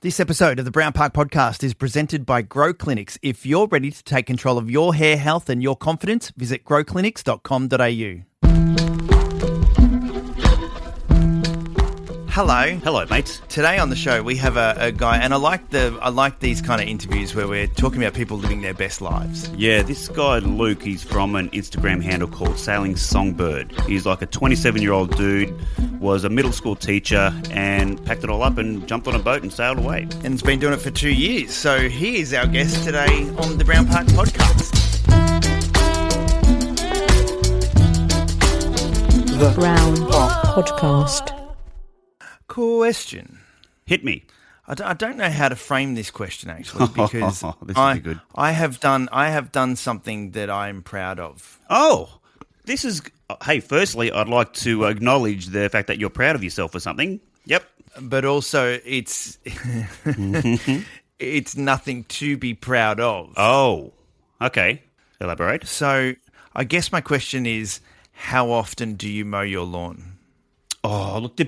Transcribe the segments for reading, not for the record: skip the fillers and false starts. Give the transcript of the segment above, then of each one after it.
This episode of the Brown Park Podcast is presented by Grow Clinics. If you're ready to take control of your hair health and your confidence, visit growclinics.com.au. Hello, mates. Today on the show we have a guy, and I like these kind of interviews where we're talking about people living their best lives. Yeah, this guy Luke, he's from an Instagram handle called Sailing Songbird. He's like a 27-year-old dude, was a middle school teacher, and packed it all up and jumped on a boat and sailed away. And has been doing it for 2 years. So he is our guest today on the Brown Park Podcast. The Brown Park Podcast. Question. Hit me. I don't know how to frame this question actually, because this would be good. I have done something that I'm proud of. Oh, this is. Hey, firstly, I'd like to acknowledge the fact that you're proud of yourself for something. Yep. But also, it's it's nothing to be proud of. Oh, okay. Elaborate. So, I guess my question is, how often do you mow your lawn? Oh, look,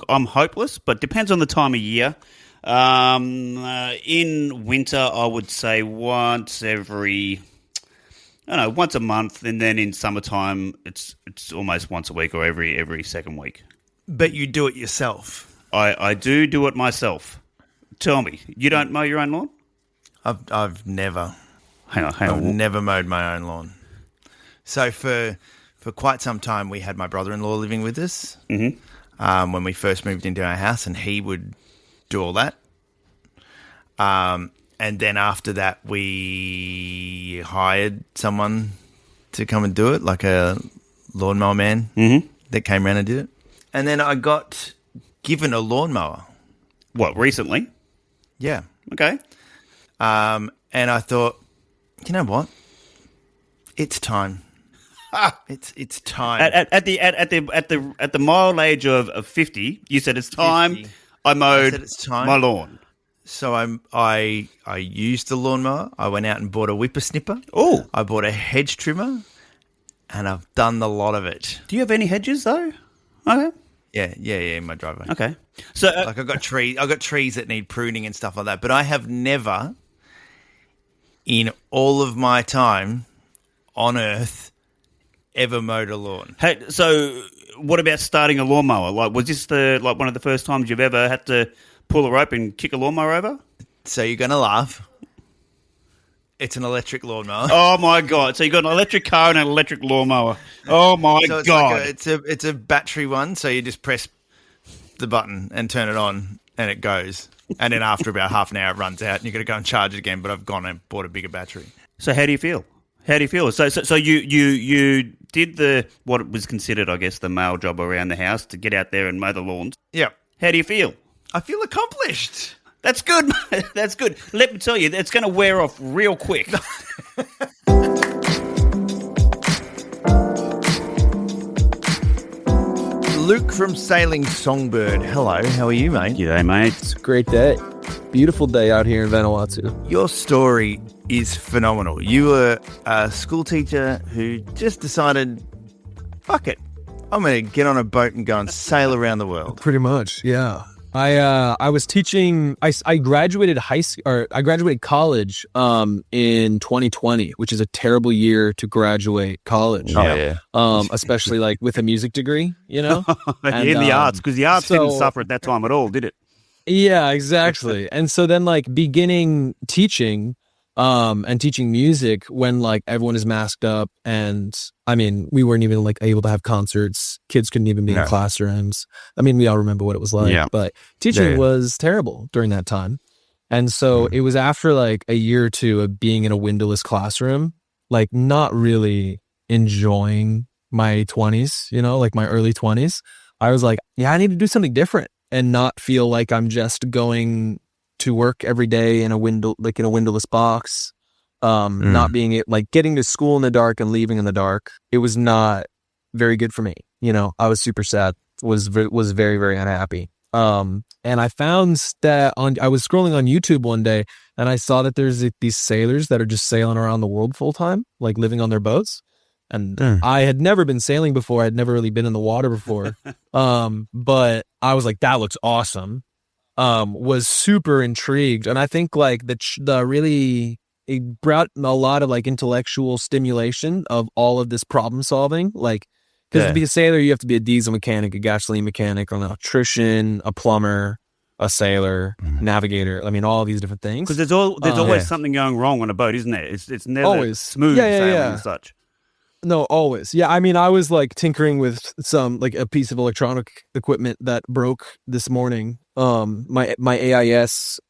I'm hopeless, but depends on the time of year. In winter, I would say once a month, and then in summertime, it's almost once a week or every second week. But you do it yourself. I do it myself. Tell me, you don't mow your own lawn? I've never. Hang on. I've never mowed my own lawn. So for quite some time, we had my brother-in-law living with us when we first moved into our house, and he would do all that. And then after that, we hired someone to come and do it, like a lawnmower man that came around and did it. And then I got given a lawnmower. What, recently? Yeah. Okay. And I thought, you know what? It's time. It's time. At the mild age of 50, you said it's time. 50. I mowed it's time. my lawn. So I used the lawnmower. I went out and bought a whippersnipper. Oh, I bought a hedge trimmer, and I've done the lot of it. do you have any hedges though? Okay. Yeah, in my driveway. Okay. So Like I got trees that need pruning and stuff like that. But I have never, in all of my time on Earth, ever mowed a lawn. hey, so what about starting a lawnmower? Like, was this one of the first times you've ever had to pull a rope and kick a lawnmower over? So you're going to laugh. It's an electric lawnmower. Oh my god! So you got an electric car and an electric lawnmower. Oh my So it's god! it's a battery one. So you just press the button and turn it on, and it goes. And then after about half an hour, it runs out, and you've got to go and charge it again. But I've gone and bought a bigger battery. So how do you feel? So you did what was considered, I guess, the male job around the house to get out there and mow the lawns. Yeah. How do you feel? I feel accomplished. That's good. That's good. Let me tell you, it's going to wear off real quick. Luke from Sailing Songbird. Hello, how are you, mate? G'day, mate. It's a great day. Beautiful day out here in Vanuatu. Your story is phenomenal. You were a school teacher who just decided, fuck it, I'm going to get on a boat and go and sail around the world. Pretty much, yeah. I was teaching. I graduated I graduated college in 2020, which is a terrible year to graduate college. Oh, yeah. Especially like with a music degree, you know. And, in the arts, because the arts didn't suffer at that time at all, did it? Yeah, exactly. And so then like beginning teaching and teaching music when like everyone is masked up, and I mean we weren't even like able to have concerts. Kids couldn't even be in classrooms. I mean we all remember what it was like, but teaching was terrible during that time. And so it was after like a year or two of being in a windowless classroom, like not really enjoying my 20s, you know, like my early 20s. I was like, yeah, I need to do something different and not feel like I'm just going to work every day in a windowless box, not being it, like getting to school in the dark and leaving in the dark. It was not very good for me. You know, I was super sad, was very, very unhappy. And I found that I was scrolling on YouTube one day and I saw that there's these sailors that are just sailing around the world full time, like living on their boats. And I had never been sailing before. I'd never really been in the water before. But I was like, that looks awesome. was super intrigued. And I think like the really, it brought a lot of like intellectual stimulation of all of this problem solving. Like, because to be a sailor, you have to be a diesel mechanic, a gasoline mechanic, an electrician, a plumber, a sailor, navigator. I mean, all these different things. Because there's always something going wrong on a boat, isn't there? It's never always smooth sailing and such. No, always. Yeah, I mean, I was like tinkering with like a piece of electronic equipment that broke this morning. My AIS,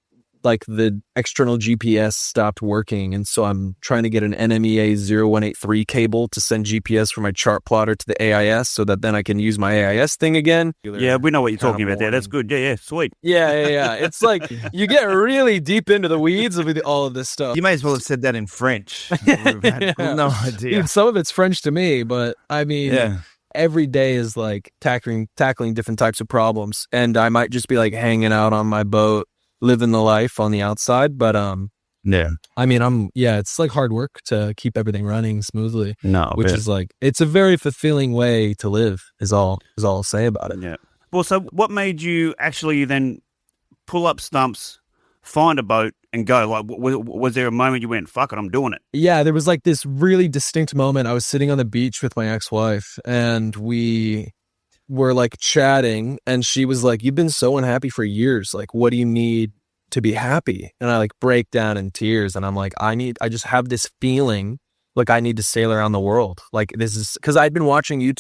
like the external GPS stopped working, and so I'm trying to get an NMEA 0183 cable to send GPS from my chart plotter to the AIS so that then I can use my AIS thing again. Yeah, we know what you're talking about there. That's good. Yeah, sweet. Yeah. It's like you get really deep into the weeds of all of this stuff. You may as well have said that in French. We've had no idea. Dude, some of it's French to me, but I mean, every day is like tackling different types of problems, and I might just be like hanging out on my boat, living the life on the outside, but I mean, it's like hard work to keep everything running smoothly. Which is like, it's a very fulfilling way to live is all I'll say about it. Yeah. Well, so what made you actually then pull up stumps, find a boat and go? Like, was there a moment you went, fuck it, I'm doing it? Yeah, there was like this really distinct moment. I was sitting on the beach with my ex-wife and we were like chatting, and she was like, you've been so unhappy for years. Like, what do you need to be happy? And I like break down in tears, and I'm like, I just have this feeling like I need to sail around the world. Like, this is because I'd been watching sailing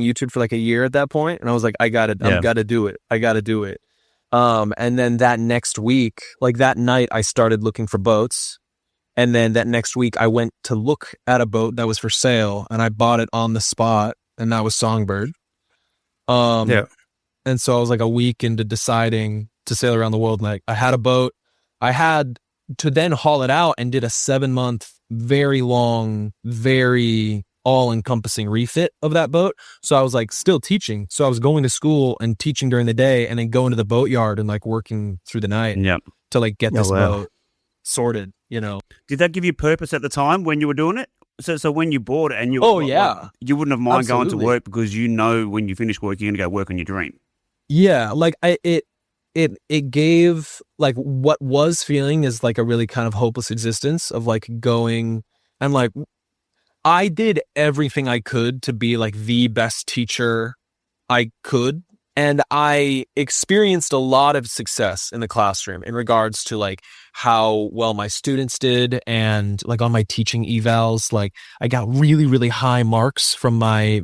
YouTube for like a year at that point. And I was like, I've got to do it. I got to do it. And then that next week, like that night, I started looking for boats. And then that next week I went to look at a boat that was for sale, and I bought it on the spot. And that was Songbird. And so I was like a week into deciding to sail around the world. Like, I had a boat. I had to then haul it out and did a 7-month, very long, very all-encompassing refit of that boat. So I was like still teaching. So I was going to school and teaching during the day, and then going to the boatyard and like working through the night to like get this boat sorted, you know. Did that give you purpose at the time when you were doing it? So when you bought it and you you wouldn't have mind going to work because you know when you finish work you're going to go work on your dream. Yeah, like it gave like what was feeling is like a really kind of hopeless existence of like going and like I did everything I could to be like the best teacher I could. And I experienced a lot of success in the classroom in regards to like how well my students did, and like on my teaching evals, like I got really, really high marks from my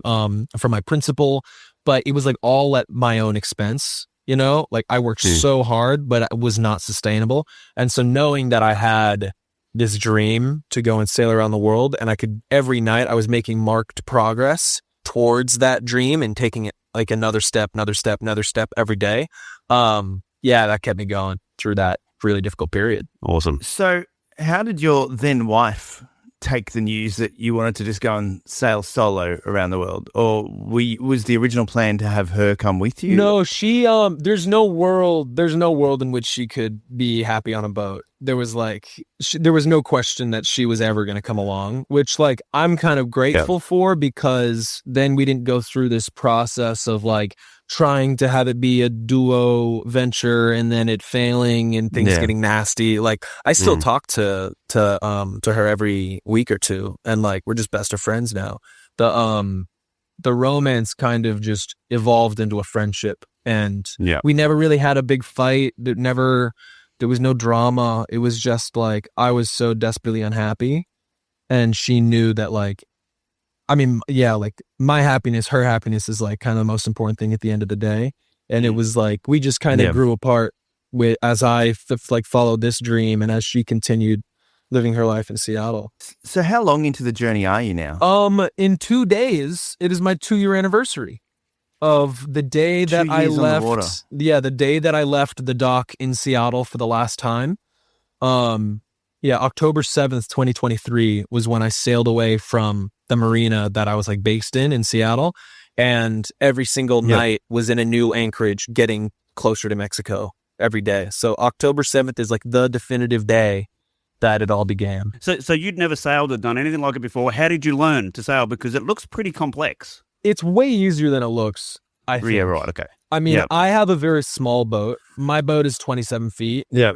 principal, but it was like all at my own expense, you know, like I worked so hard, but it was not sustainable. And so knowing that I had this dream to go and sail around the world, and I could every night I was making marked progress towards that dream and taking it like another step every day. That kept me going through that really difficult period. Awesome. So how did your then wife take the news that you wanted to just go and sail solo around the world? Or was the original plan to have her come with you? No, she, there's no world in which she could be happy on a boat. There was like, there was no question that she was ever going to come along, which like, I'm kind of grateful for, because then we didn't go through this process of like trying to have it be a duo venture and then it failing and things getting nasty. Like I still talk to her every week or two, and like, we're just best of friends now. The romance kind of just evolved into a friendship, and we never really had a big fight. There was no drama. It was just like, I was so desperately unhappy, and she knew that like, I mean, like my happiness, her happiness is like kind of the most important thing at the end of the day. And it was like, we just kind of grew apart as I followed this dream, and as she continued living her life in Seattle. So how long into the journey are you now? In 2 days, it is my 2-year anniversary of the day that I left. Yeah, the day that I left the dock in Seattle for the last time. October 7th, 2023 was when I sailed away from the marina that I was like based in Seattle. And every single night was in a new anchorage getting closer to Mexico every day. So October 7th is like the definitive day that it all began. So you'd never sailed or done anything like it before. How did you learn to sail? Because it looks pretty complex. It's way easier than it looks, I think. Yeah, right, okay. I mean, Yeah. I have a very small boat. My boat is 27 feet. Yeah.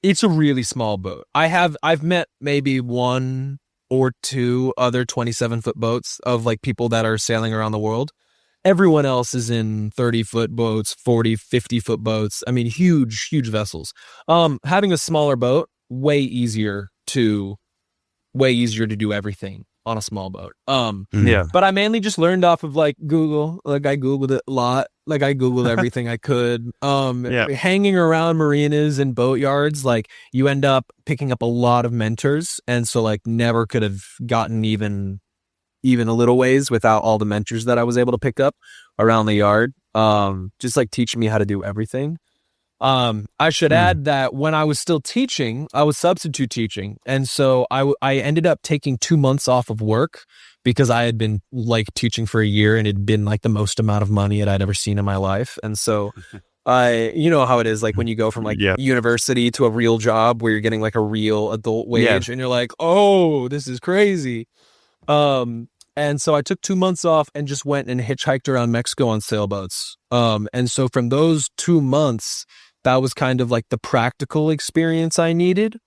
It's a really small boat. I've met maybe one or two other 27-foot boats of like people that are sailing around the world. Everyone else is in 30-foot boats, 40, 50-foot boats. I mean, huge, huge vessels. Having a smaller boat, way easier to do everything on a small boat. Yeah. But I mainly just learned off of like Google. Like I Googled it a lot. Like I Googled everything I could. Hanging around marinas and boat yards, like you end up picking up a lot of mentors. And so like never could have gotten even a little ways without all the mentors that I was able to pick up around the yard. Just like teaching me how to do everything. I should add that when I was still teaching, I was substitute teaching. And so I ended up taking 2 months off of work because I had been like teaching for a year and it'd been like the most amount of money that I'd ever seen in my life. And so you know how it is, like when you go from like university to a real job where you're getting like a real adult wage and you're like, oh, this is crazy. And so I took 2 months off and just went and hitchhiked around Mexico on sailboats. And so from those 2 months, that was kind of like the practical experience I needed.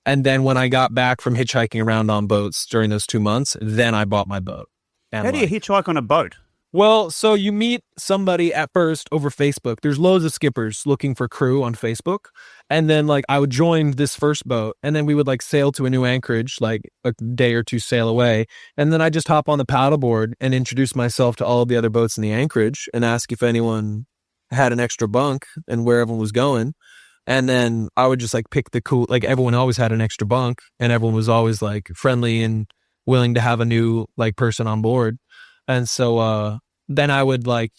And then when I got back from hitchhiking around on boats during those 2 months, then I bought my boat. And How do you hitchhike on a boat? Well, so you meet somebody at first over Facebook. There's loads of skippers looking for crew on Facebook. And then like I would join this first boat and then we would like sail to a new anchorage, like a day or two sail away. And then I just hop on the paddleboard and introduce myself to all of the other boats in the anchorage and ask if anyone had an extra bunk and where everyone was going. And then I would just like pick the cool, like everyone always had an extra bunk and everyone was always like friendly and willing to have a new like person on board. And so then I would like,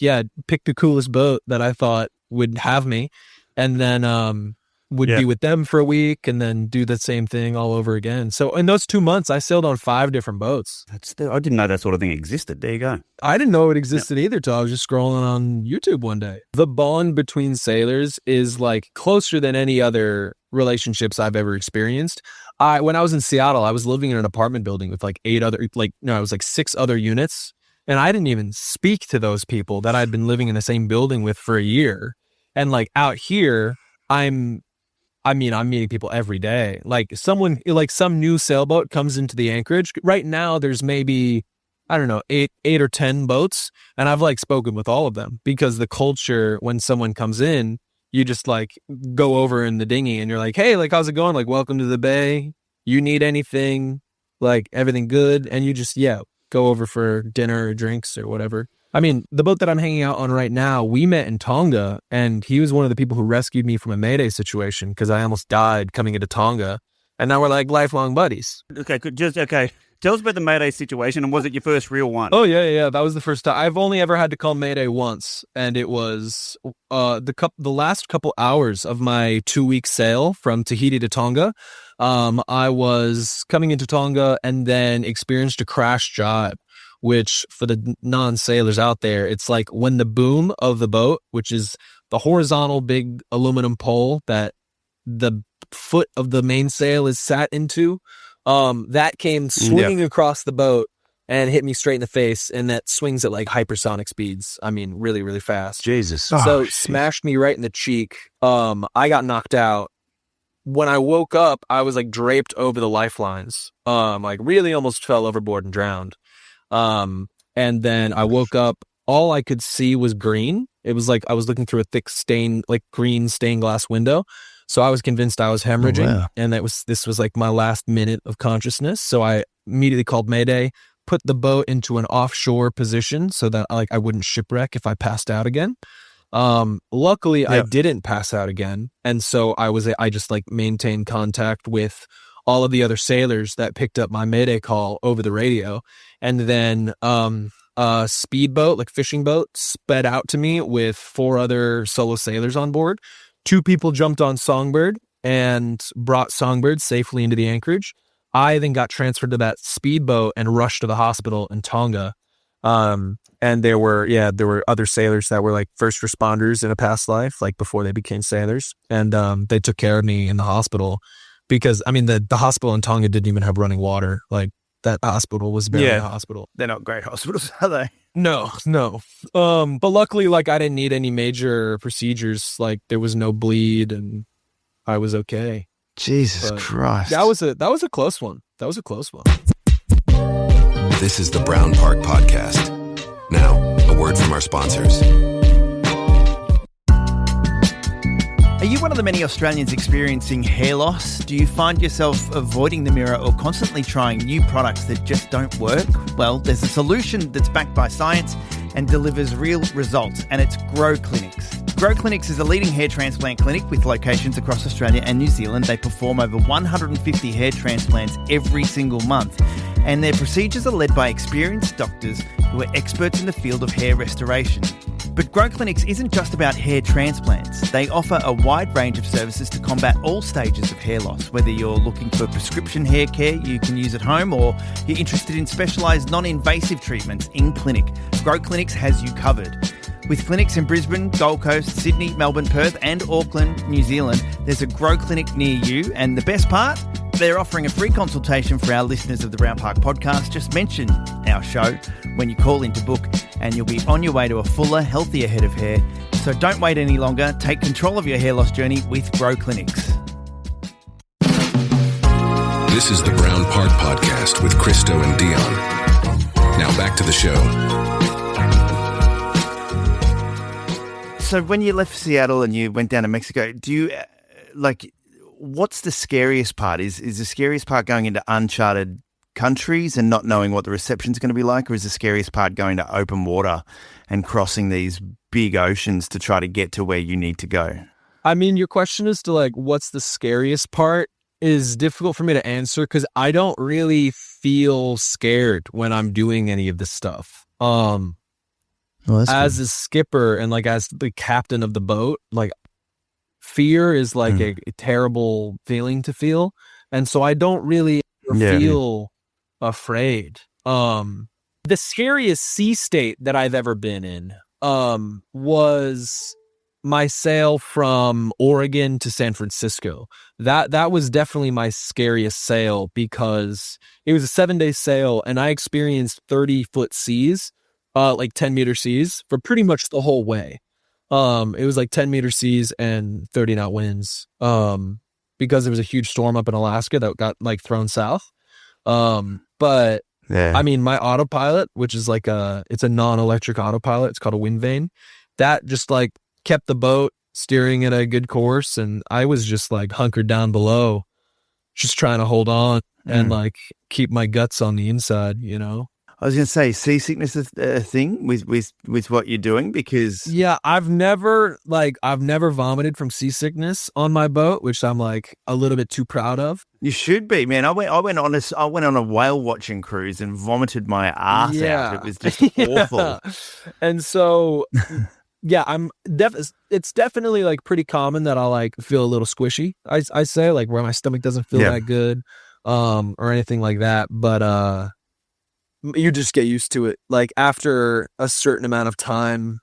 pick the coolest boat that I thought would have me and then would be with them for a week and then do the same thing all over again. So in those 2 months, I sailed on 5 different boats. I didn't know that sort of thing existed. There you go. I didn't know it existed either till I was just scrolling on YouTube one day. The bond between sailors is like closer than any other relationships I've ever experienced. When I was in Seattle, I was living in an apartment building with like 6 other units. And I didn't even speak to those people that I'd been living in the same building with for a year. And like out here, I'm meeting people every day. Like some new sailboat comes into the anchorage. Right now, there's maybe, I don't know, eight or 10 boats. And I've like spoken with all of them because the culture, when someone comes in, you just like go over in the dinghy and you're like, hey, like, how's it going? Like, welcome to the bay. You need anything? Like, everything good? And you just, go over for dinner or drinks or whatever. I mean, the boat that I'm hanging out on right now, we met in Tonga, and he was one of the people who rescued me from a Mayday situation because I almost died coming into Tonga, and now we're like lifelong buddies. Okay. Tell us about the Mayday situation, and was it your first real one? Oh, yeah. That was the first time. I've only ever had to call Mayday once, and it was the last couple hours of my 2-week sail from Tahiti to Tonga. I was coming into Tonga and then experienced a crash jibe, which for the non-sailors out there, it's like when the boom of the boat, which is the horizontal big aluminum pole that the foot of the mainsail is sat into, that came swinging across the boat and hit me straight in the face, and that swings at like hypersonic speeds. I mean, really, really fast. Jesus. So smashed me right in the cheek. I got knocked out. When I woke up, I was like draped over the lifelines. Like really almost fell overboard and drowned. And then I woke up, all I could see was green. It was like I was looking through a thick green stained glass window. So I was convinced I was hemorrhaging, and this was like my last minute of consciousness. So I immediately called Mayday, put the boat into an offshore position so that like I wouldn't shipwreck if I passed out again. Luckily I didn't pass out again. And so I just like maintained contact with all of the other sailors that picked up my Mayday call over the radio. And then, a speedboat, like fishing boat, sped out to me with 4 other solo sailors on board. 2 people jumped on Songbird and brought Songbird safely into the anchorage. I then got transferred to that speedboat and rushed to the hospital in Tonga. And there were other sailors that were like first responders in a past life, like before they became sailors. And they took care of me in the hospital because, I mean, the hospital in Tonga didn't even have running water. Like that hospital was barely a hospital. They're not great hospitals, are they? No. But luckily, like, I didn't need any major procedures. Like, there was no bleed, and I was okay. Jesus But Christ. that was a close one. This is the Brown Park Podcast. Now, a word from our sponsors. Are you one of the many Australians experiencing hair loss? Do you find yourself avoiding the mirror or constantly trying new products that just don't work? Well, there's a solution that's backed by science and delivers real results, and it's Grow Clinics. Grow Clinics is a leading hair transplant clinic with locations across Australia and New Zealand. They perform over 150 hair transplants every single month, and their procedures are led by experienced doctors who are experts in the field of hair restoration. But Grow Clinics isn't just about hair transplants. They offer a wide range of services to combat all stages of hair loss. Whether you're looking for prescription hair care you can use at home or you're interested in specialised non-invasive treatments in clinic, Grow Clinics has you covered. With clinics in Brisbane, Gold Coast, Sydney, Melbourne, Perth and Auckland, New Zealand, there's a Grow Clinic near you. And the best part? They're offering a free consultation for our listeners of the Brown Park Podcast. Just mention our show when you call in to book and you'll be on your way to a fuller, healthier head of hair. So don't wait any longer. Take control of your hair loss journey with Grow Clinics. This is the Brown Park Podcast with Christo and Dion. Now back to the show. So when you left Seattle and you went down to Mexico, do you, what's the scariest part? Is the scariest part going into uncharted countries and not knowing what the reception's going to be like, or is the scariest part going to open water and crossing these big oceans to try to get to where you need to go? I mean, your question as to like what's the scariest part is difficult for me to answer because I don't really feel scared when I'm doing any of this stuff. As a skipper and like as the captain of the boat, like fear is like a terrible feeling to feel, and so I don't really feel afraid. The scariest sea state that I've ever been in was my sail from Oregon to San Francisco. That was definitely my scariest sail because it was a 7-day sail and I experienced 30-foot seas, like 10-meter seas for pretty much the whole way. It was like 10-meter seas and 30-knot winds because there was a huge storm up in Alaska that got like thrown south. But I mean, my autopilot, which is like it's a non-electric autopilot, it's called a wind vane, that just like kept the boat steering at a good course, and I was just like hunkered down below, just trying to hold on and like keep my guts on the inside, you know? I was going to say, seasickness is a thing with what you're doing because... Yeah, I've never vomited from seasickness on my boat, which I'm like a little bit too proud of. You should be, man. I went on a whale watching cruise and vomited my ass out. It was just awful. And so, yeah, it's definitely like pretty common that I'll like feel a little squishy. I say like where my stomach doesn't feel that good, or anything like that. But you just get used to it. Like after a certain amount of time,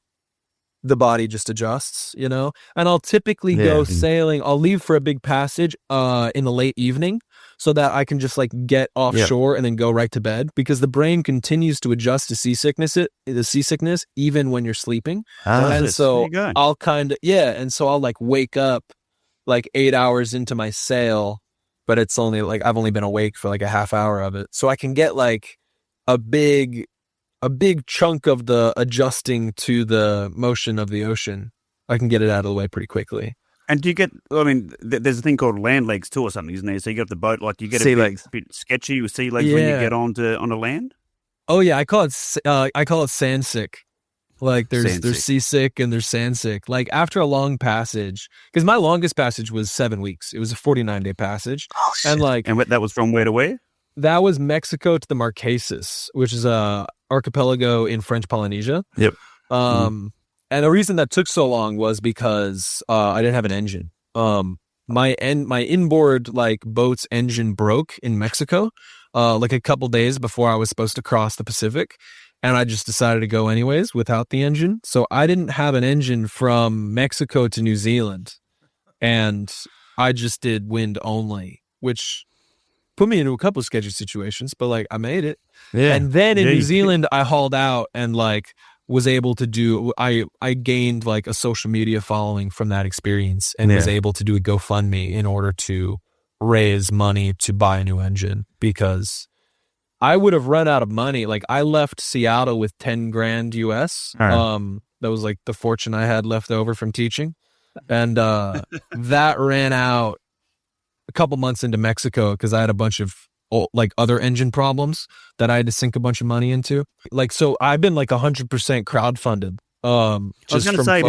the body just adjusts, you know? And I'll typically go sailing. I'll leave for a big passage in the late evening so that I can just like get offshore and then go right to bed because the brain continues to adjust to the seasickness even when you're sleeping. And so I'll I'll like wake up like 8 hours into my sail, but it's only like I've only been awake for like a half hour of it. So I can get like a big chunk of the adjusting to the motion of the ocean. I can get it out of the way pretty quickly. And do you get, I mean, there's a thing called land legs too or something, isn't there? So you got the boat, like you get sea legs. A bit sketchy with sea legs when you get onto land? Oh yeah, I call it sand sick. Like there's seasick and there's sand sick. Like after a long passage, because my longest passage was 7 weeks. It was a 49-day passage. Oh, shit. And that was from where to where? That was Mexico to the Marquesas, which is a archipelago in French Polynesia. Yep. And the reason that took so long was because I didn't have an engine. My inboard like boat's engine broke in Mexico, like a couple days before I was supposed to cross the Pacific, and I just decided to go anyways without the engine. So I didn't have an engine from Mexico to New Zealand, and I just did wind only, which put me into a couple of sketchy situations, but like I made it. Yeah. And then in Yeah, New you- Zealand, I hauled out and like was able to do, I gained like a social media following from that experience and was able to do a GoFundMe in order to raise money to buy a new engine because I would have run out of money. Like I left Seattle with 10 grand US. That was like the fortune I had left over from teaching. And that ran out a couple months into Mexico because I had a bunch of like other engine problems that I had to sink a bunch of money into. Like, so I've been like 100% crowdfunded. I was going to say,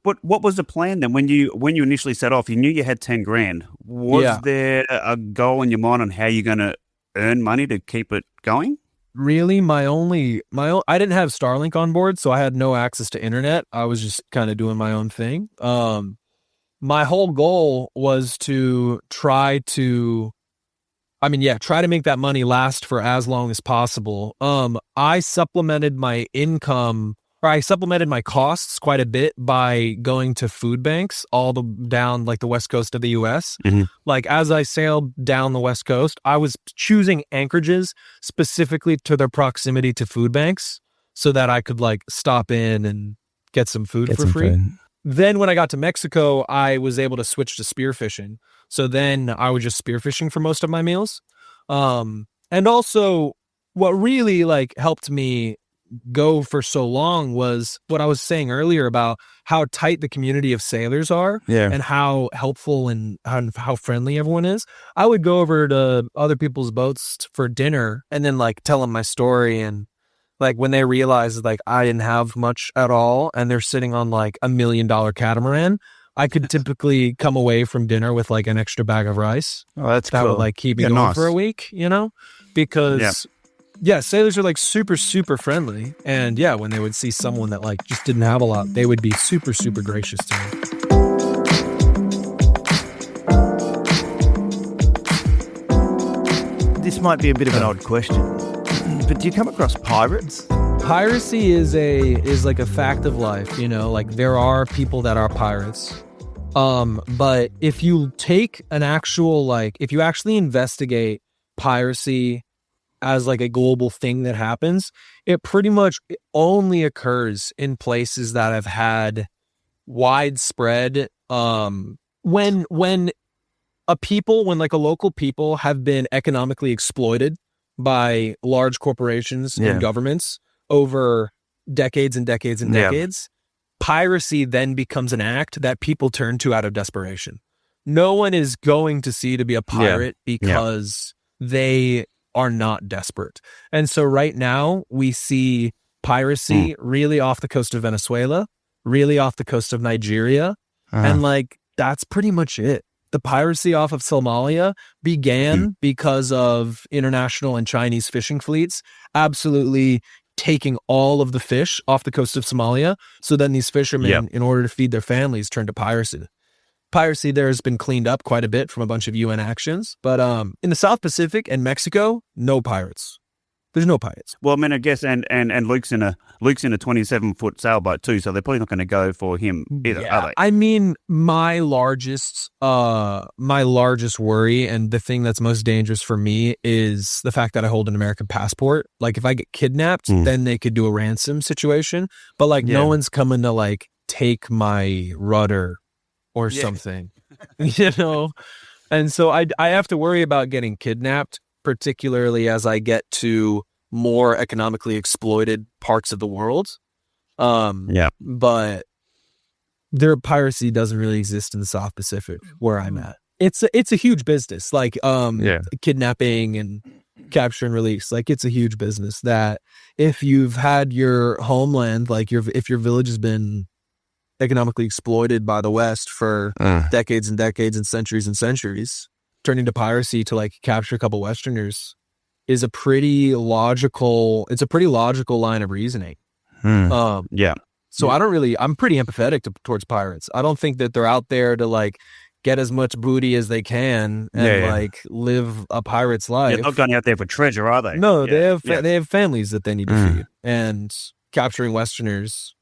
what was the plan then when you initially set off? You knew you had 10 grand. Was there a goal in your mind on how you're going to earn money to keep it going? Really, my own, I didn't have Starlink on board, so I had no access to internet. I was just kind of doing my own thing. My whole goal was to try to make that money last for as long as possible. I supplemented my income, or I supplemented my costs quite a bit by going to food banks down like the west coast of the US. Like as I sailed down the west coast, I was choosing anchorages specifically to their proximity to food banks so that I could like stop in and get some food for free. Then when I got to Mexico, I was able to switch to spearfishing. So then I was just spearfishing for most of my meals. And also what really like helped me go for so long was what I was saying earlier about how tight the community of sailors are and how helpful and how friendly everyone is. I would go over to other people's boats for dinner and then like tell them my story, and like when they realized like I didn't have much at all and they're sitting on like $1 million catamaran, I could typically come away from dinner with like an extra bag of rice. Oh, that's that cool. would like keep me going for a week, you know, because sailors are like super, super friendly. And yeah, when they would see someone that like just didn't have a lot, they would be super, super gracious to me. This might be a bit of an odd question, but do you come across pirates? Piracy is like a fact of life, you know, like there are people that are pirates. But if you take an actual, like, if you actually investigate piracy as like a global thing that happens, it pretty much only occurs in places that have had widespread, when like a local people have been economically exploited by large corporations and governments over decades and decades and decades, piracy then becomes an act that people turn to out of desperation. No one is going to sea to be a pirate because they are not desperate. And so right now we see piracy really off the coast of Venezuela, really off the coast of Nigeria, and like that's pretty much it. The piracy off of Somalia began because of international and Chinese fishing fleets absolutely taking all of the fish off the coast of Somalia. So then these fishermen, in order to feed their families, turned to piracy. Piracy there has been cleaned up quite a bit from a bunch of UN actions. But in the South Pacific and Mexico, no pirates. There's no pirates. Well, I mean, I guess, and Luke's in a 27-foot sailboat too, so they're probably not going to go for him either, are they? I mean, my largest worry and the thing that's most dangerous for me is the fact that I hold an American passport. Like, if I get kidnapped, then they could do a ransom situation. But like, no one's coming to like take my rudder or something, you know. And so I have to worry about getting kidnapped, particularly as I get to more economically exploited parts of the world. But their piracy doesn't really exist in the South Pacific where I'm at. It's a huge business, like kidnapping and capture and release. Like, it's a huge business that if you've had your homeland, like if your village has been economically exploited by the West for decades and decades and centuries, turning to piracy to like capture a couple Westerners is a pretty logical line of reasoning. So I'm pretty empathetic towards pirates. I don't think that they're out there to like get as much booty as they can and like live a pirate's life. They're not going out there for treasure, are they? No, they have families that they need to feed, and capturing Westerners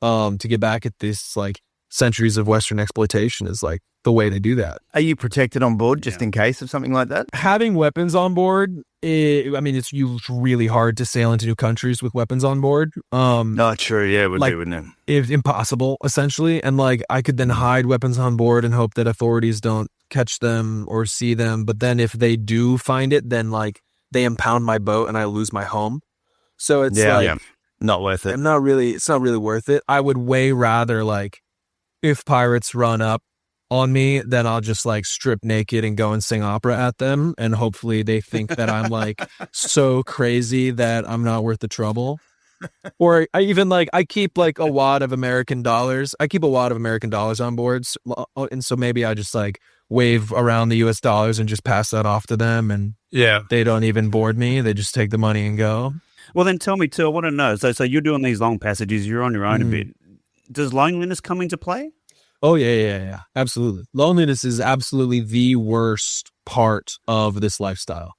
to get back at this like centuries of Western exploitation is like the way to do that. Are you protected on board just in case of something like that? Having weapons on board, it's really hard to sail into new countries with weapons on board. No, true. Yeah, it would be, wouldn't it? It's impossible, essentially. And like I could then hide weapons on board and hope that authorities don't catch them or see them. But then if they do find it, then like they impound my boat and I lose my home. So it's not worth it. It's not really worth it. I would way rather like if pirates run up on me, then I'll just like strip naked and go and sing opera at them. And hopefully they think that I'm like so crazy that I'm not worth the trouble. Or I keep like a wad of American dollars. I keep a wad of American dollars on board. And so maybe I just like wave around the US dollars and just pass that off to them. And they don't even board me. They just take the money and go. Well, then tell me too, I want to know. So you're doing these long passages, you're on your own a bit. Does loneliness come into play? Oh, yeah. Absolutely. Loneliness is absolutely the worst part of this lifestyle.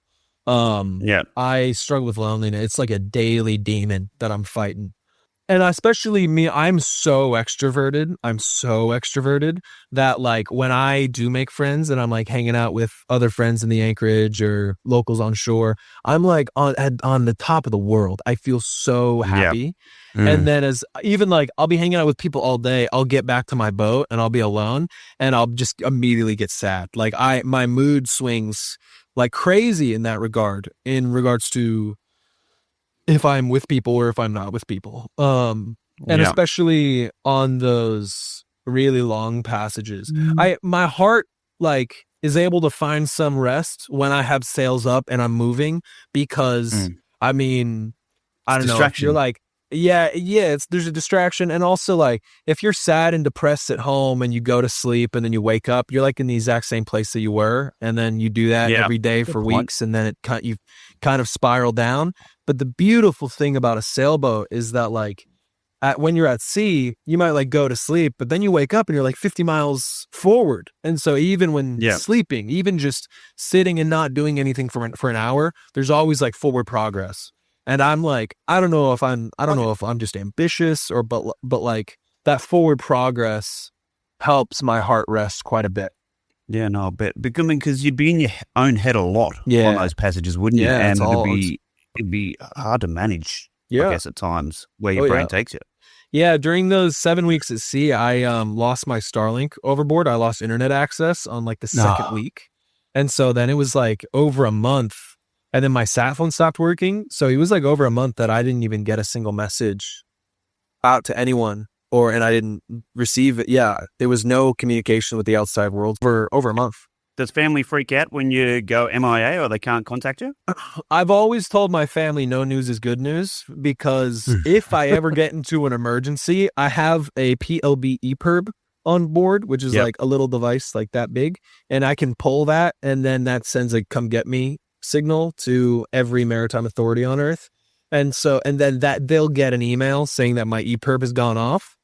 I struggle with loneliness. It's like a daily demon that I'm fighting. And especially me, I'm so extroverted that like when I do make friends and I'm like hanging out with other friends in the Anchorage or locals on shore, I'm like on the top of the world. I feel so happy. And then I'll be hanging out with people all day. I'll get back to my boat and I'll be alone and I'll just immediately get sad. Like my mood swings like crazy in that regard, in regards to if I'm with people or if I'm not with people. Especially on those really long passages, my heart like is able to find some rest when I have sails up and I'm moving, because I don't know, if you're like, there's a distraction. And also like if you're sad and depressed at home and you go to sleep and then you wake up, you're like in the exact same place that you were. And then you do that every day for weeks, and then you kind of spiral down. But the beautiful thing about a sailboat is that like when you're at sea, you might like go to sleep, but then you wake up and you're like 50 miles forward. And so even when sleeping, even just sitting and not doing anything for an hour, there's always like forward progress. And I'm like, I don't know if I'm just ambitious but like that forward progress helps my heart rest quite a bit. Yeah, no, I bet. Because you'd be in your own head a lot on those passages, wouldn't you? Yeah, and it'd be hard to manage, I guess, at times where your brain takes you. Yeah, during those 7 weeks at sea, I lost my Starlink overboard. I lost internet access on like the second week. And so then it was like over a month. And then my sat phone stopped working. So it was like over a month that I didn't even get a single message out to anyone, and I didn't receive it. Yeah, there was no communication with the outside world for over a month. Does family freak out when you go MIA or they can't contact you? I've always told my family no news is good news, because if I ever get into an emergency, I have a PLB EPIRB on board, which is like a little device like that big, and I can pull that, and then that sends a come get me signal to every maritime authority on Earth. And then that they'll get an email saying that my EPIRB has gone off.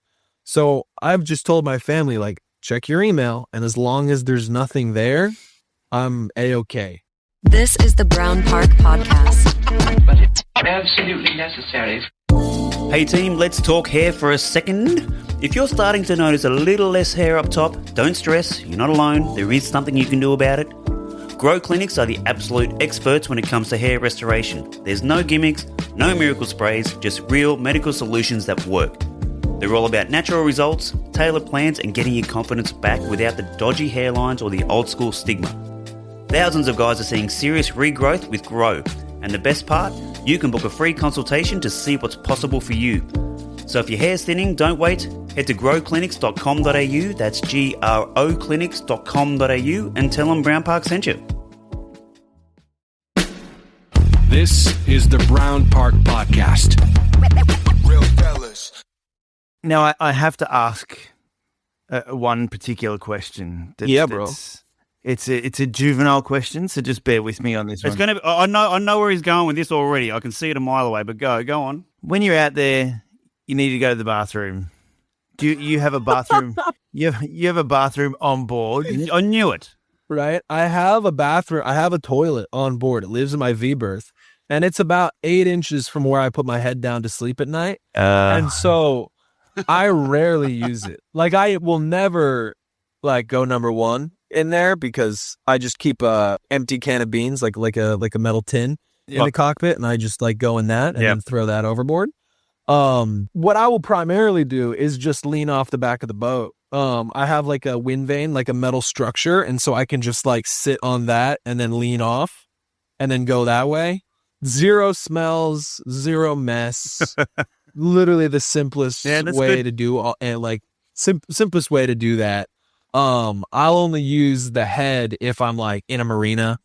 So I've just told my family, like, check your email, and as long as there's nothing there, I'm A-okay. This is the Brown Park Podcast. But it's absolutely necessary. Hey team, let's talk hair for a second. If you're starting to notice a little less hair up top, don't stress, you're not alone. There is something you can do about it. Grow Clinics are the absolute experts when it comes to hair restoration. There's no gimmicks, no miracle sprays, just real medical solutions that work. They're all about natural results, tailored plans, and getting your confidence back without the dodgy hairlines or the old school stigma. Thousands of guys are seeing serious regrowth with Grow. And the best part, you can book a free consultation to see what's possible for you. So if your hair's thinning, don't wait. Head to growclinics.com.au, that's groclinics.com.au, and tell them Brown Park sent you. This is the Brown Park Podcast. Real fellas. Now, I have to ask one particular question. Bro. It's a juvenile question, so just bear with me on this one. I know where he's going with this already. I can see it a mile away, but go on. When you're out there, you need to go to the bathroom. Do you have a bathroom? you have a bathroom on board? I knew it. Right? I have a bathroom. I have a toilet on board. It lives in my V-berth, and it's about 8 inches from where I put my head down to sleep at night. And so I rarely use it. Like I will never like go number one in there because I just keep a empty can of beans, like a metal tin in the cockpit, and I just like go in that and then throw that overboard. What I will primarily do is just lean off the back of the boat. I have like a wind vane, like a metal structure, and so I can just like sit on that and then lean off and then go that way. Zero smells, zero mess. Literally the simplest way to do and like simplest way to do that. I'll only use the head if I'm like in a marina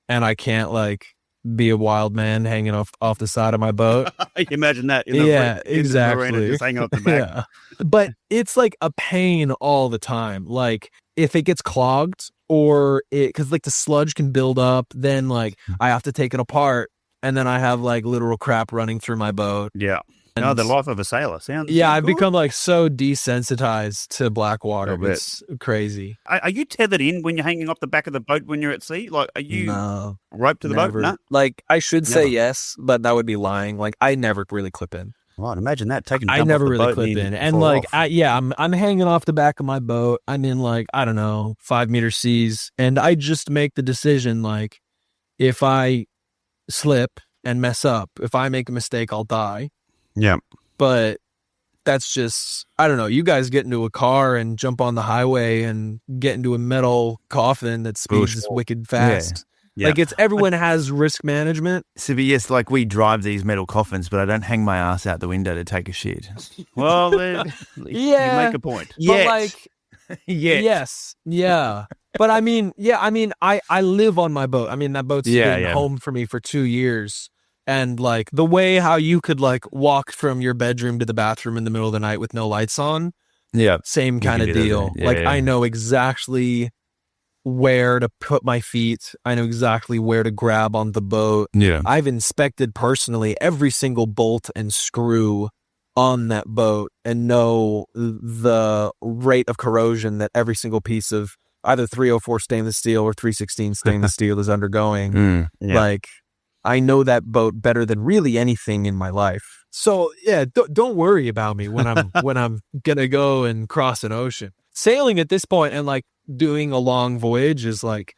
and I can't like be a wild man hanging off the side of my boat. Imagine that. Exactly. In the marina, just hanging off the back. Yeah. But it's like a pain all the time. Like if it gets clogged or because like the sludge can build up, then like I have to take it apart, and then I have like literal crap running through my boat. Yeah. No, the life of a sailor sounds. Yeah, I've cool. become like so desensitized to black water. It's crazy. Are you tethered in when you're hanging off the back of the boat when you're at sea? Like, are you roped to the boat? No? Like, I should say yes, but that would be lying. Like, I never really clip in. Right, imagine that taking. I never really clip in, and like, I'm hanging off the back of my boat. I'm in like 5-meter seas, and I just make the decision like, if I slip and mess up, if I make a mistake, I'll die. Yeah. But that's just, I don't know. You guys get into a car and jump on the highway and get into a metal coffin that speeds wicked fast. Yeah. Like everyone has risk management. So, but yes, like we drive these metal coffins, but I don't hang my ass out the window to take a shit. Well, you make a point. But like, yes. Yeah. But I mean, I live on my boat. I mean, that boat's been home for me for 2 years. And like the way how you could like walk from your bedroom to the bathroom in the middle of the night with no lights on. Yeah. Same kind of deal. I know exactly where to put my feet. I know exactly where to grab on the boat. Yeah. I've inspected personally every single bolt and screw on that boat and know the rate of corrosion that every single piece of either 304 stainless steel or 316 stainless steel is undergoing. Like, I know that boat better than really anything in my life. So yeah, don't worry about me when I'm gonna go and cross an ocean. Sailing at this point and like doing a long voyage is like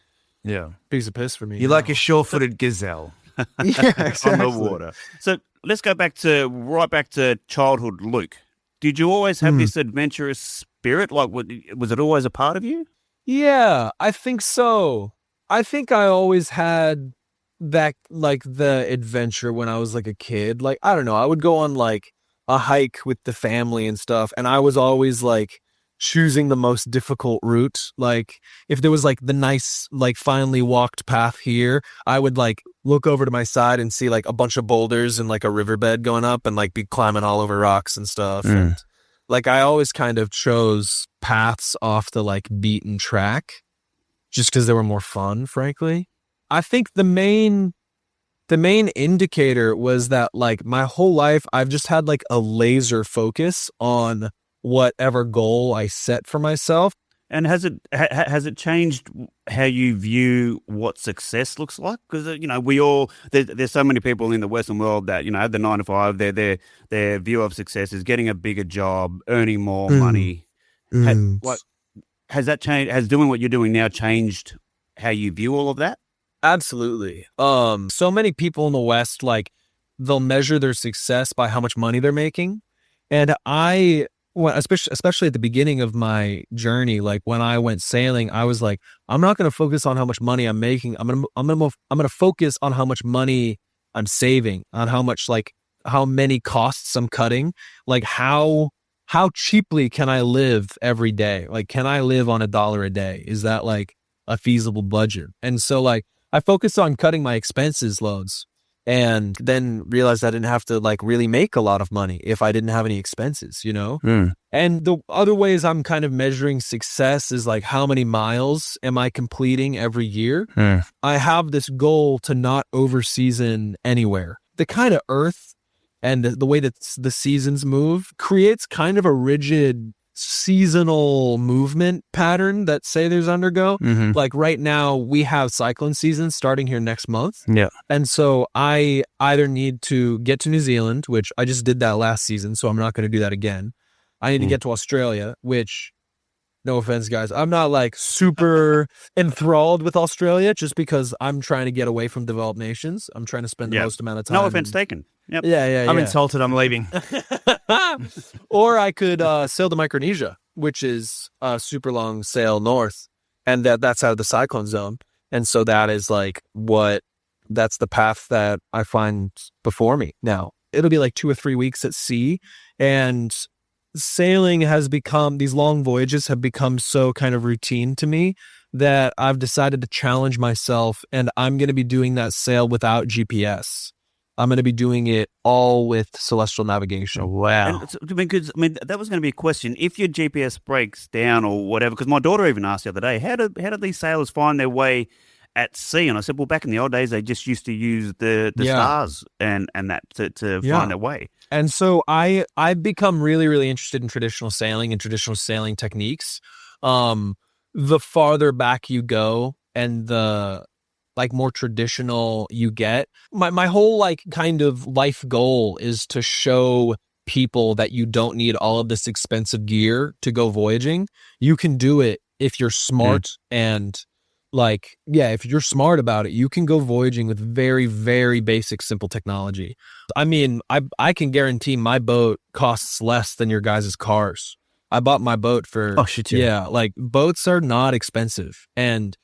piece of piss for me. You're like a sure-footed gazelle. Exactly. On the water. So let's go back to childhood, Luke. Did you always have this adventurous spirit? Like, was it always a part of you? Yeah, I think so. I think I always had that, like, the adventure when I was like a kid. Like, I don't know, I would go on like a hike with the family and stuff, and I was always like choosing the most difficult route. Like, if there was like the nice, like, finally walked path here, I would like look over to my side and see like a bunch of boulders and like a riverbed going up and like be climbing all over rocks and stuff. And like, I always kind of chose paths off the like beaten track just because they were more fun, frankly. I think the main indicator was that like my whole life I've just had like a laser focus on whatever goal I set for myself. And has it changed how you view what success looks like? Because we all there's so many people in the Western world that have the 9 to 5. Their view of success is getting a bigger job, earning more money. Has that changed? Has doing what you're doing now changed how you view all of that? Absolutely. So many people in the West, like, they'll measure their success by how much money they're making, and especially at the beginning of my journey, like when I went sailing, I was like, I'm not going to focus on how much money I'm making. I'm going to focus on how much money I'm saving, on how many costs I'm cutting, like how cheaply can I live every day? Like, can I live on $1 a day? Is that like a feasible budget? And so like I focused on cutting my expenses loads, and then realized I didn't have to like really make a lot of money if I didn't have any expenses, And the other ways I'm kind of measuring success is like, how many miles am I completing every year? I have this goal to not overseason anywhere. The kind of earth and the way that the seasons move creates kind of a rigid seasonal movement pattern that sailors undergo. Like right now we have cyclone season starting here next month. Yeah. And so I either need to get to New Zealand, which I just did that last season, so I'm not going to do that again. I need to get to Australia, which, no offense, guys, I'm not like super enthralled with Australia just because I'm trying to get away from developed nations. I'm trying to spend the most amount of time. No offense taken. Yep. Yeah. I'm insulted. I'm leaving. Or I could sail to Micronesia, which is a super long sail north, and that's out of the cyclone zone. And so that is like that's the path that I find before me now. It'll be like 2 or 3 weeks at sea, and sailing has become, these long voyages have become so kind of routine to me that I've decided to challenge myself, and I'm going to be doing that sail without GPS. I'm going to be doing it all with celestial navigation. Oh, wow. Because that was going to be a question. If your GPS breaks down or whatever, because my daughter even asked the other day, how did these sailors find their way at sea? And I said, well, back in the old days, they just used to use the stars and that to find their way. And so I've become really, really interested in traditional sailing and traditional sailing techniques. The farther back you go and the like more traditional you get, my whole like kind of life goal is to show people that you don't need all of this expensive gear to go voyaging. You can do it if you're smart and like, if you're smart about it, you can go voyaging with very, very basic, simple technology. I mean, I can guarantee my boat costs less than your guys' cars. I bought my boat for, like boats are not expensive. And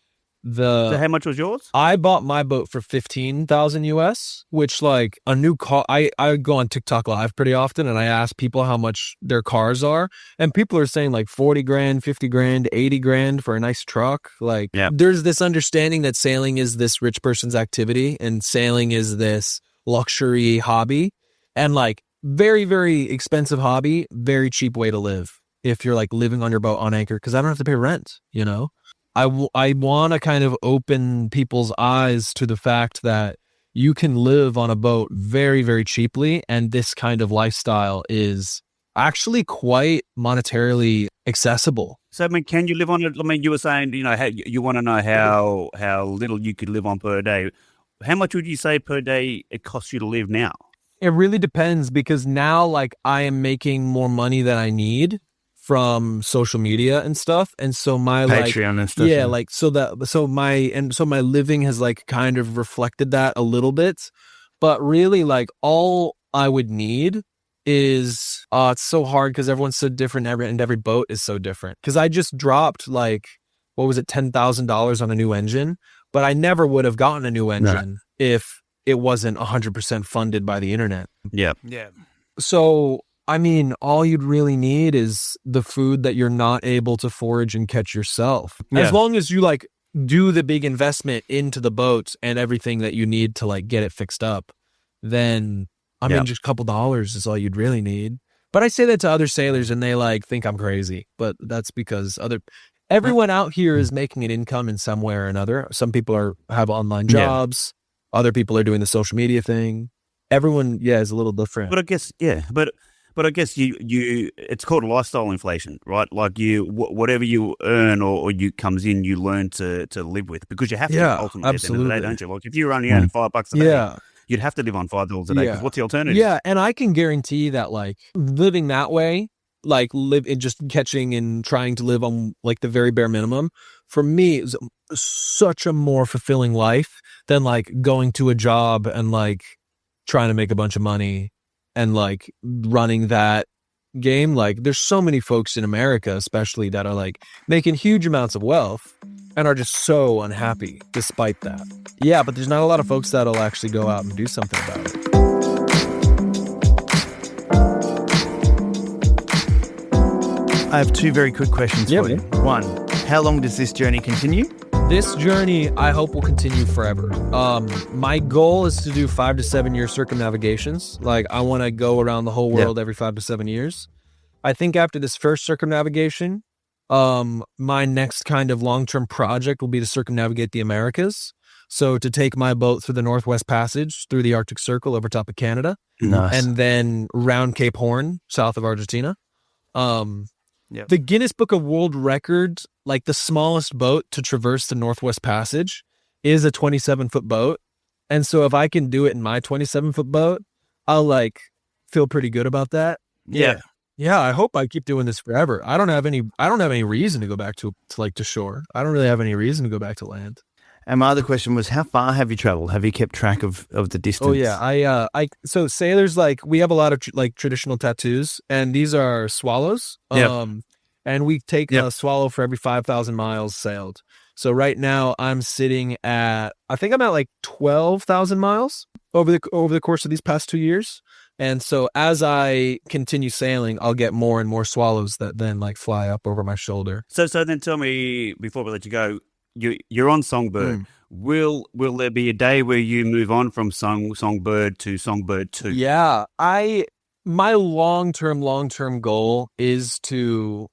so how much was yours? I bought my boat for $15,000 US, which like a new car. I go on TikTok live pretty often and I ask people how much their cars are, and people are saying like 40 grand, 50 grand, 80 grand for a nice truck. Like there's this understanding that sailing is this rich person's activity and sailing is this luxury hobby, and like very, very expensive hobby, very cheap way to live if you're like living on your boat on anchor, because I don't have to pay rent, you know? I want to kind of open people's eyes to the fact that you can live on a boat very, very cheaply, and this kind of lifestyle is actually quite monetarily accessible. So, I mean, can you live on it? I mean, you were saying, you know, you want to know how little you could live on per day. How much would you say per day it costs you to live now? It really depends, because now, like, I am making more money than I need from social media and stuff, and so my Patreon and stuff. So my living has like kind of reflected that a little bit, but really like all I would need is it's so hard because everyone's so different and every boat is so different. Because I just dropped like $10,000 on a new engine, but I never would have gotten a new engine if it wasn't 100% funded by the internet. Yeah. So I mean, all you'd really need is the food that you're not able to forage and catch yourself. Yeah. As long as you like do the big investment into the boats and everything that you need to like get it fixed up, then I mean, just a couple dollars is all you'd really need. But I say that to other sailors and they like think I'm crazy, but that's because everyone out here is making an income in some way or another. Some people have online jobs. Other people are doing the social media thing. Everyone, is a little different. But I guess, But I guess you it's called lifestyle inflation, right? Like whatever you earn or you comes in, you learn to live with, because you have to ultimately absolutely. at the end of the day, don't you? Like if you're only earning $5 a day, you'd have to live on $5 a day. Because what's the alternative? Yeah, and I can guarantee that like living that way, like just catching and trying to live on like the very bare minimum, for me is such a more fulfilling life than like going to a job and like trying to make a bunch of money and like running that game. Like there's so many folks in America, especially, that are like making huge amounts of wealth and are just so unhappy despite that. Yeah, but there's not a lot of folks that'll actually go out and do something about it. I have two very quick questions for you. One, how long does this journey continue? This journey, I hope, will continue forever. My goal is to do 5 to 7 year circumnavigations. Like, I want to go around the whole world every 5 to 7 years. I think after this first circumnavigation, my next kind of long-term project will be to circumnavigate the Americas. So to take my boat through the Northwest Passage, through the Arctic Circle over top of Canada, and then round Cape Horn, south of Argentina. The Guinness Book of World Records, like the smallest boat to traverse the Northwest Passage, is a 27-foot boat. And so if I can do it in my 27-foot boat, I'll like feel pretty good about that. Yeah. Yeah, I hope I keep doing this forever. I don't have any reason to go back to shore. I don't really have any reason to go back to land. And my other question was, how far have you traveled? Have you kept track of the distance? Oh yeah, so sailors, like, we have a lot of traditional tattoos, and these are swallows. And we take a swallow for every 5,000 miles sailed. So right now I think I'm at like 12,000 miles over the course of these past 2 years. And so as I continue sailing, I'll get more and more swallows that then like fly up over my shoulder. So then tell me, before we let you go, you're on Songbird. Will there be a day where you move on from Songbird to Songbird 2? Yeah, my long-term goal is to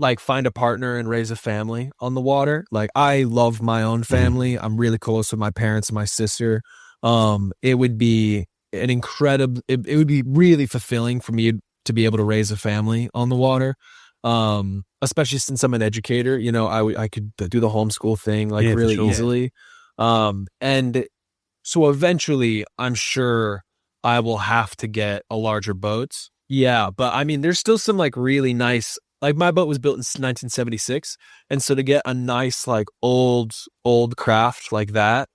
like find a partner and raise a family on the water. Like, I love my own family. I'm really close with my parents and my sister. It would be it would be really fulfilling for me to be able to raise a family on the water. Especially since I'm an educator, you know, I could do the homeschool thing like really easily. And so eventually I'm sure I will have to get a larger boat. Yeah. But I mean, there's still some like really nice, like my boat was built in 1976. And so to get a nice, like old craft like that,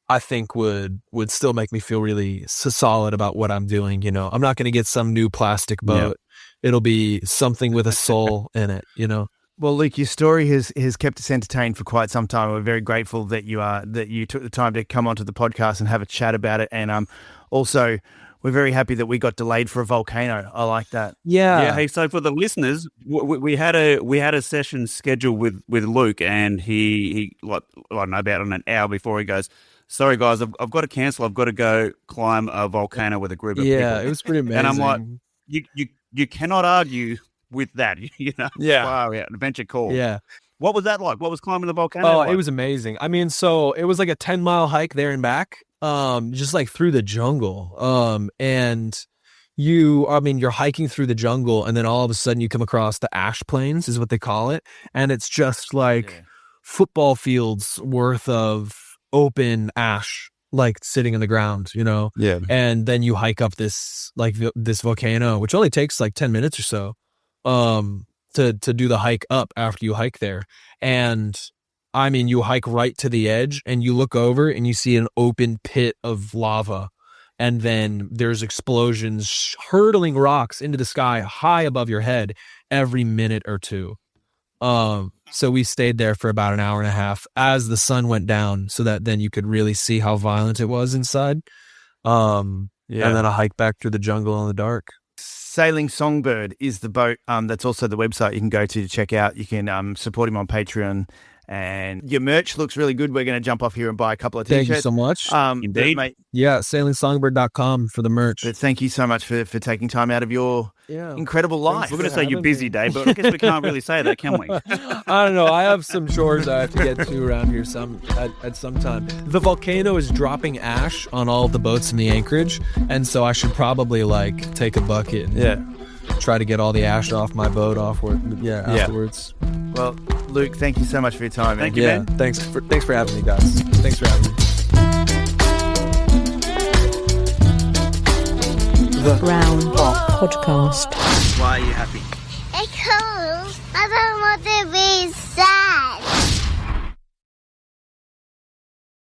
I think would still make me feel really solid about what I'm doing. You know, I'm not going to get some new plastic boat. It'll be something with a soul in it, you know? Well, Luke, your story has kept us entertained for quite some time. We're very grateful that you took the time to come onto the podcast and have a chat about it. And also, we're very happy that we got delayed for a volcano. I like that. Yeah. Hey, so for the listeners, we had a session scheduled with Luke, and he like, I don't know, about an hour before he goes, "Sorry guys, I've got to cancel. I've got to go climb a volcano with a group of people." Yeah, it was pretty amazing. And I'm like, you cannot argue with that, you know? Yeah. Wow, yeah, an adventure call. Yeah. What was that like? What was climbing the volcano like? It was amazing. I mean, so it was like a 10-mile hike there and back, just like through the jungle. And you're hiking through the jungle, and then all of a sudden you come across the ash plains, is what they call it. And it's just like football fields worth of open ash, like sitting in the ground, you know? Yeah. And then you hike up this volcano, which only takes like 10 minutes or so, to do the hike up after you hike there. And I mean, you hike right to the edge and you look over and you see an open pit of lava. And then there's explosions hurtling rocks into the sky high above your head every minute or two. So we stayed there for about an hour and a half as the sun went down, so that then you could really see how violent it was inside. And then a hike back through the jungle in the dark. Sailing Songbird is the boat. That's also the website you can go to check out. You can support him on Patreon. And your merch looks really good. We're going to jump off here and buy a couple of t-shirts. Thank you so much. Indeed. Mate, yeah, sailingsongbird.com for the merch. But thank you so much for taking time out of your incredible life. We're going to say you're busy, Dave, but I guess we can't really say that, can we? I don't know. I have some chores I have to get to around here at some time. The volcano is dropping ash on all of the boats in the anchorage, and so I should probably like take a bucket and try to get all the ash off my boat afterwards. Well, Luke, thank you so much for your time. Thank you, man. Thanks for having me, guys. Thanks for having me. The Brown Podcast. Why are you happy? Because I don't want to be sad.